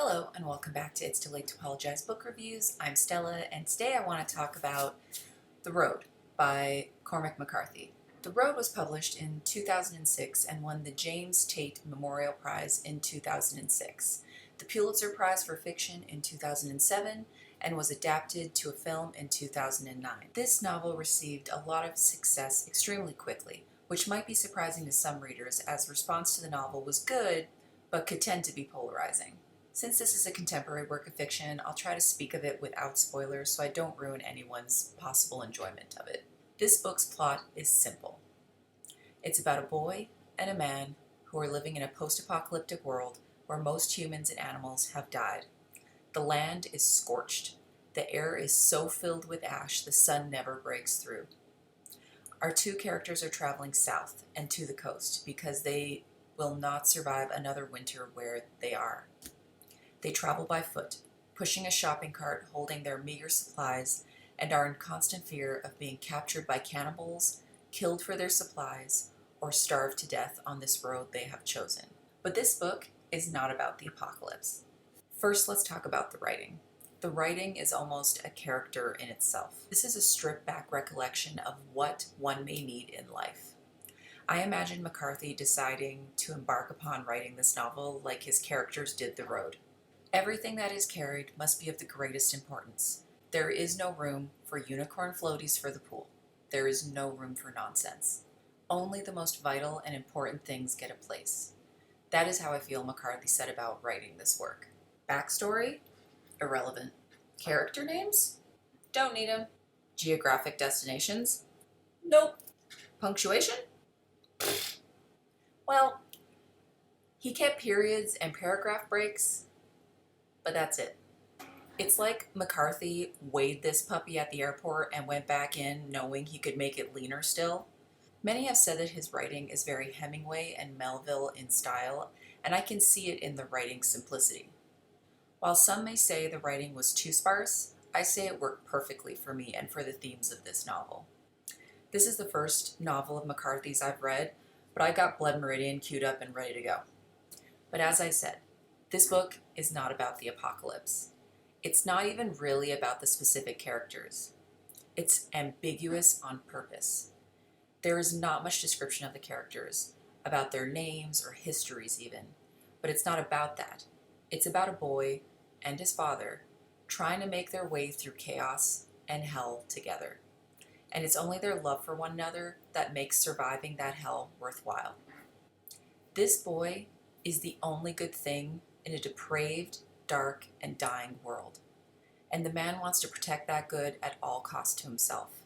Hello and welcome back to It's Too Late to Apologize Book Reviews. I'm Stella and today I want to talk about The Road by Cormac McCarthy. The Road was published in 2006 and won the James Tate Memorial Prize in 2006, the Pulitzer Prize for Fiction in 2007, and was adapted to a film in 2009. This novel received a lot of success extremely quickly, which might be surprising to some readers as response to the novel was good, but could tend to be polarizing. Since this is a contemporary work of fiction, I'll try to speak of it without spoilers so I don't ruin anyone's possible enjoyment of it. This book's plot is simple. It's about a boy and a man who are living in a post-apocalyptic world where most humans and animals have died. The land is scorched. The air is so filled with ash the sun never breaks through. Our two characters are traveling south and to the coast because they will not survive another winter where they are. They travel by foot, pushing a shopping cart holding their meager supplies, and are in constant fear of being captured by cannibals, killed for their supplies, or starved to death on this road they have chosen. But this book is not about the apocalypse. First, let's talk about the writing. The writing is almost a character in itself. This is a stripped-back recollection of what one may need in life. I imagine McCarthy deciding to embark upon writing this novel like his characters did The Road. Everything that is carried must be of the greatest importance. There is no room for unicorn floaties for the pool. There is no room for nonsense. Only the most vital and important things get a place. That is how I feel McCarthy set about writing this work. Backstory? Irrelevant. Character names? Don't need them. Geographic destinations? Nope. Punctuation? Well, he kept periods and paragraph breaks, but that's it. It's like McCarthy weighed this puppy at the airport and went back in knowing he could make it leaner still. Many have said that his writing is very Hemingway and Melville in style, and I can see it in the writing simplicity. While some may say the writing was too sparse, I say it worked perfectly for me and for the themes of this novel. This is the first novel of McCarthy's I've read, but I got Blood Meridian queued up and ready to go. But as I said, this book is not about the apocalypse. It's not even really about the specific characters. It's ambiguous on purpose. There is not much description of the characters, about their names or histories even, but it's not about that. It's about a boy and his father trying to make their way through chaos and hell together. And it's only their love for one another that makes surviving that hell worthwhile. This boy is the only good thing in a depraved, dark, and dying world. And the man wants to protect that good at all costs to himself,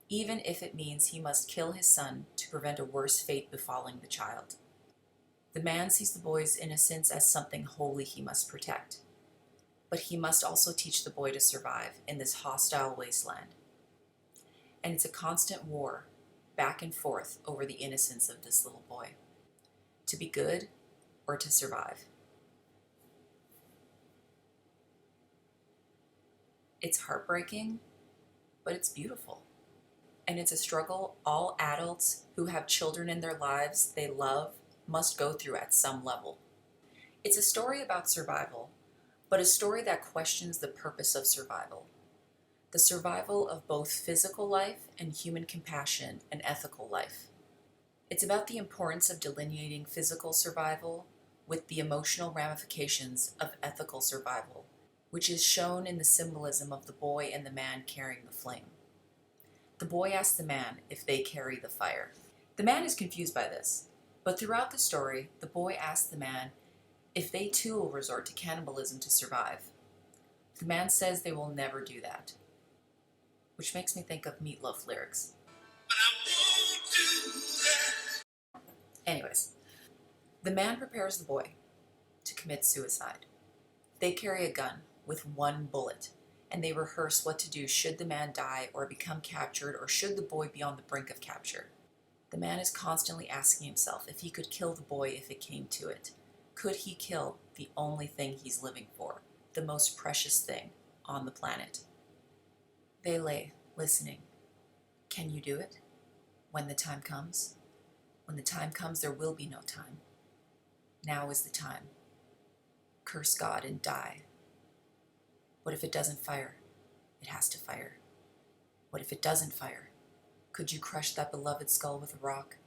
even if it means he must kill his son to prevent a worse fate befalling the child. The man sees the boy's innocence as something holy he must protect, but he must also teach the boy to survive in this hostile wasteland. And it's a constant war, back and forth over the innocence of this little boy, to be good or to survive. It's heartbreaking, but it's beautiful. And it's a struggle all adults who have children in their lives they love must go through at some level. It's a story about survival, but a story that questions the purpose of survival. The survival of both physical life and human compassion and ethical life. It's about the importance of delineating physical survival with the emotional ramifications of ethical survival, which is shown in the symbolism of the boy and the man carrying the flame. The boy asks the man if they carry the fire. The man is confused by this, but throughout the story, the boy asks the man if they too will resort to cannibalism to survive. The man says they will never do that, which makes me think of Meatloaf lyrics. But I won't do that. Anyways, the man prepares the boy to commit suicide. They carry a gun with one bullet, and they rehearse what to do should the man die or become captured, or should the boy be on the brink of capture. The man is constantly asking himself if he could kill the boy if it came to it. Could he kill the only thing he's living for, the most precious thing on the planet? They lay, listening. Can you do it? When the time comes? When the time comes, there will be no time. Now is the time. curse God and die? What if it doesn't fire? It has to fire. What if it doesn't fire? Could you crush that beloved skull with a rock?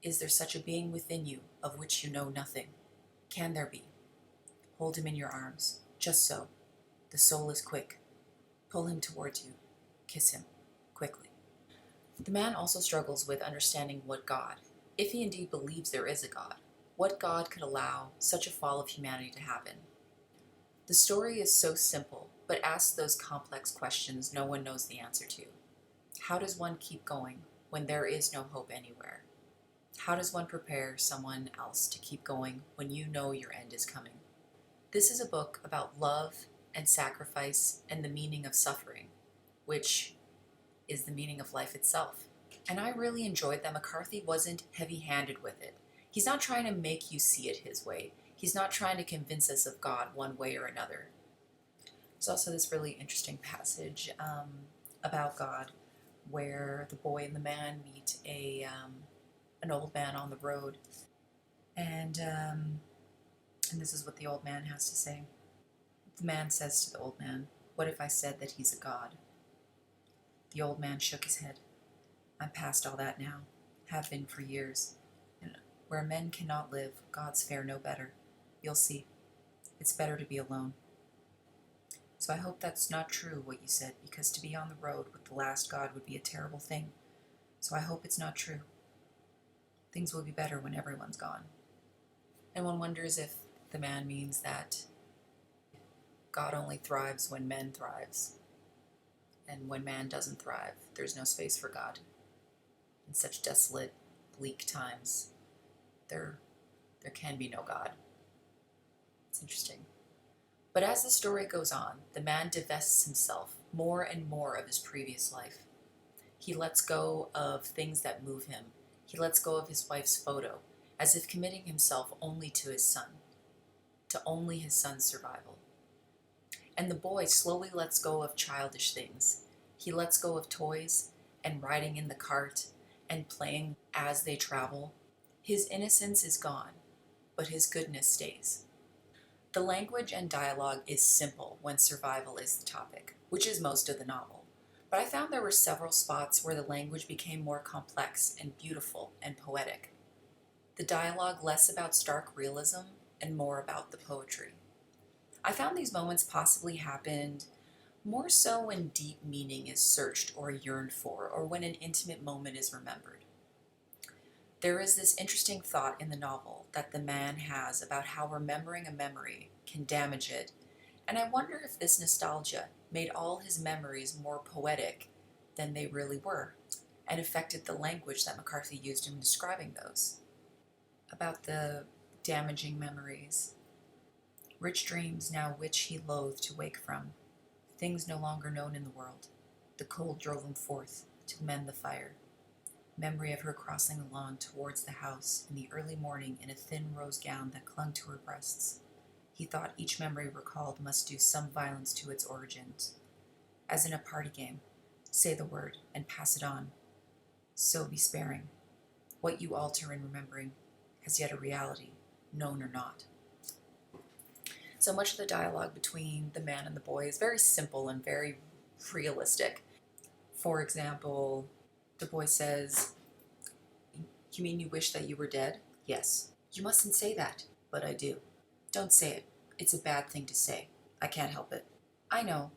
Is there such a being within you of which you know nothing? Can there be? Hold him in your arms, just so. The soul is quick. Pull him towards you. Kiss him, quickly. The man also struggles with understanding what God, if he indeed believes there is a God, what God could allow such a fall of humanity to happen. The story is so simple, but asks those complex questions no one knows the answer to. How does one keep going when there is no hope anywhere? How does one prepare someone else to keep going when you know your end is coming? This is a book about love and sacrifice and the meaning of suffering, which is the meaning of life itself. And I really enjoyed that McCarthy wasn't heavy-handed with it. He's not trying to make you see it his way. He's not trying to convince us of God one way or another. There's also this really interesting passage about God where the boy and the man meet an old man on the road. And this is what the old man has to say. The man says to the old man, "What if I said that he's a god?" The old man shook his head. "I'm past all that now, have been for years. And where men cannot live, gods fare no better. You'll see. It's better to be alone." So I hope that's not true, what you said, because to be on the road with the last god would be a terrible thing. So I hope it's not true. Things will be better when everyone's gone. And one wonders if the man means that God only thrives when men thrives. And when man doesn't thrive, there's no space for God. In such desolate, bleak times, there can be no God. It's interesting. But as the story goes on, the man divests himself more and more of his previous life. He lets go of things that move him. He lets go of his wife's photo, as if committing himself only to his son, to only his son's survival. And the boy slowly lets go of childish things. He lets go of toys and riding in the cart and playing as they travel. His innocence is gone, but his goodness stays. The language and dialogue is simple when survival is the topic, which is most of the novel. But I found there were several spots where the language became more complex and beautiful and poetic. The dialogue less about stark realism and more about the poetry. I found these moments possibly happened more so when deep meaning is searched or yearned for, or when an intimate moment is remembered. There is this interesting thought in the novel that the man has about how remembering a memory can damage it, and I wonder if this nostalgia made all his memories more poetic than they really were, and affected the language that McCarthy used in describing those. About the damaging memories. Rich dreams now which he loathed to wake from, things no longer known in the world. The cold drove him forth to mend the fire. Memory of her crossing the lawn towards the house in the early morning in a thin rose gown that clung to her breasts. He thought each memory recalled must do some violence to its origins. As in a party game, say the word and pass it on. So be sparing. What you alter in remembering has yet a reality, known or not. So much of the dialogue between the man and the boy is very simple and very realistic. For example, the boy says, "You mean you wish that you were dead?" "Yes." "You mustn't say that." "But I do." "Don't say it. It's a bad thing to say." "I can't help it." "I know,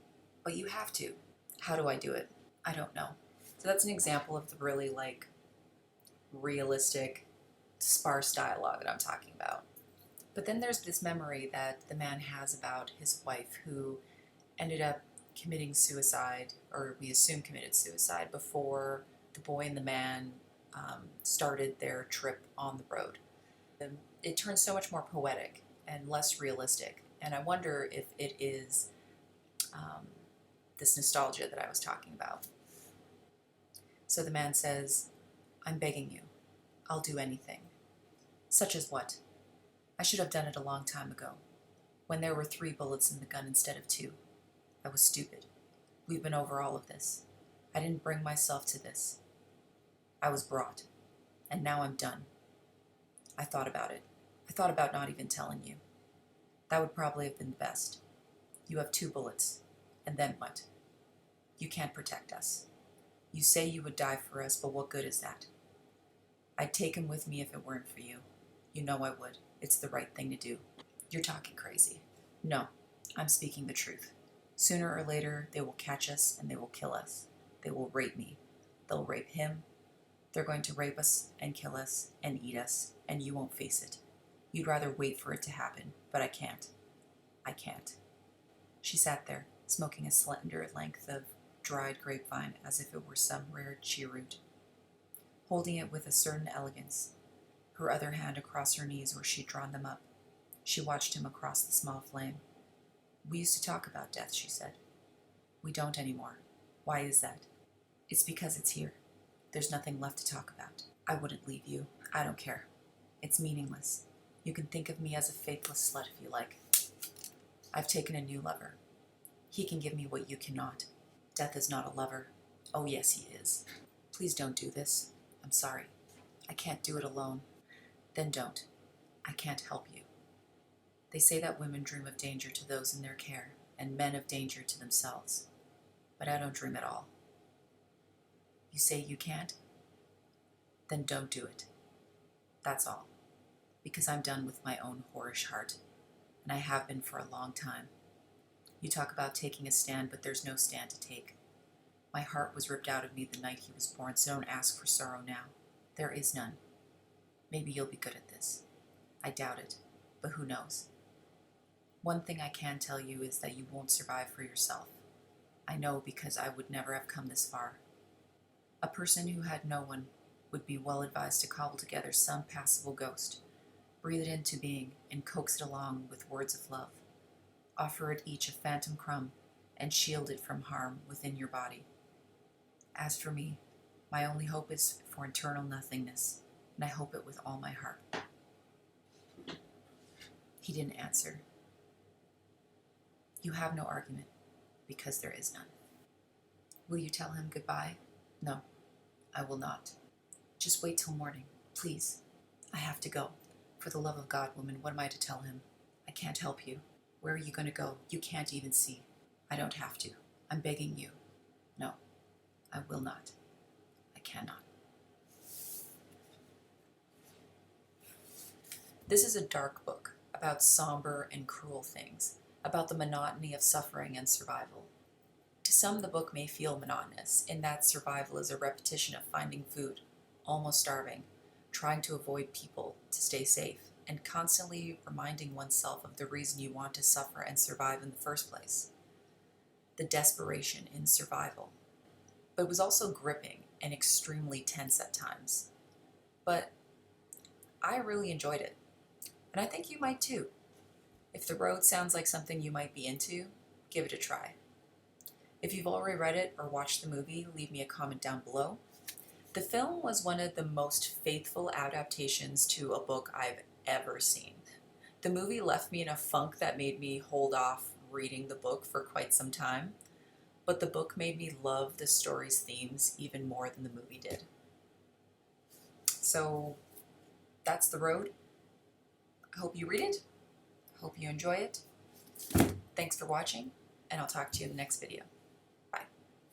but you have to." "How do I do it?" "I don't know." So that's an example of the really realistic, sparse dialogue that I'm talking about. But then there's this memory that the man has about his wife who ended up committing suicide, or we assume committed suicide, before the boy and the man started their trip on the road. It turns so much more poetic and less realistic, and I wonder if it is this nostalgia that I was talking about. So the man says, "I'm begging you. I'll do anything." "Such as what?" "I should have done it a long time ago, when there were 3 bullets in the gun instead of 2. I was stupid. We've been over all of this. I didn't bring myself to this. I was brought, and now I'm done. I thought about it. I thought about not even telling you." That would probably have been the best. You have 2 bullets. And then what? You can't protect us. You say you would die for us, but what good is that? I'd take him with me if it weren't for you. You know I would. It's the right thing to do. You're talking crazy. No, I'm speaking the truth. Sooner or later, they will catch us and they will kill us. They will rape me. They'll rape him. They're going to rape us and kill us and eat us, and you won't face it. You'd rather wait for it to happen, but I can't. I can't. She sat there, smoking a slender length of dried grapevine as if it were some rare cheroot, holding it with a certain elegance, her other hand across her knees where she'd drawn them up. She watched him across the small flame. We used to talk about death, she said. We don't anymore. Why is that? It's because it's here. There's nothing left to talk about. I wouldn't leave you. I don't care. It's meaningless. You can think of me as a faithless slut if you like. I've taken a new lover. He can give me what you cannot. Death is not a lover. Oh yes, he is. Please don't do this. I'm sorry. I can't do it alone. Then don't. I can't help you. They say that women dream of danger to those in their care, and men of danger to themselves. But I don't dream at all. You say you can't? Then don't do it. That's all. Because I'm done with my own whorish heart, and I have been for a long time. You talk about taking a stand, but there's no stand to take. My heart was ripped out of me the night he was born, so don't ask for sorrow now. There is none. Maybe you'll be good at this. I doubt it, but who knows? One thing I can tell you is that you won't survive for yourself. I know because I would never have come this far. A person who had no one would be well advised to cobble together some passable ghost, breathe it into being, and coax it along with words of love. Offer it each a phantom crumb, and shield it from harm within your body. As for me, my only hope is for eternal nothingness, and I hope it with all my heart. He didn't answer. You have no argument, because there is none. Will you tell him goodbye? No, I will not. Just wait till morning, please. I have to go. For the love of God, woman, what am I to tell him? I can't help you. Where are you going to go? You can't even see. I don't have to. I'm begging you. No, I will not. I cannot. This is a dark book about somber and cruel things, about the monotony of suffering and survival. To some, the book may feel monotonous, in that survival is a repetition of finding food, almost starving, trying to avoid people to stay safe, and constantly reminding oneself of the reason you want to suffer and survive in the first place. The desperation in survival. But it was also gripping and extremely tense at times. But I really enjoyed it, and I think you might too. If The Road sounds like something you might be into, give it a try. If you've already read it or watched the movie, leave me a comment down below. The film was one of the most faithful adaptations to a book I've ever seen. The movie left me in a funk that made me hold off reading the book for quite some time, but the book made me love the story's themes even more than the movie did. So that's The Road. I hope you read it. Hope you enjoy it. Thanks for watching, and I'll talk to you in the next video.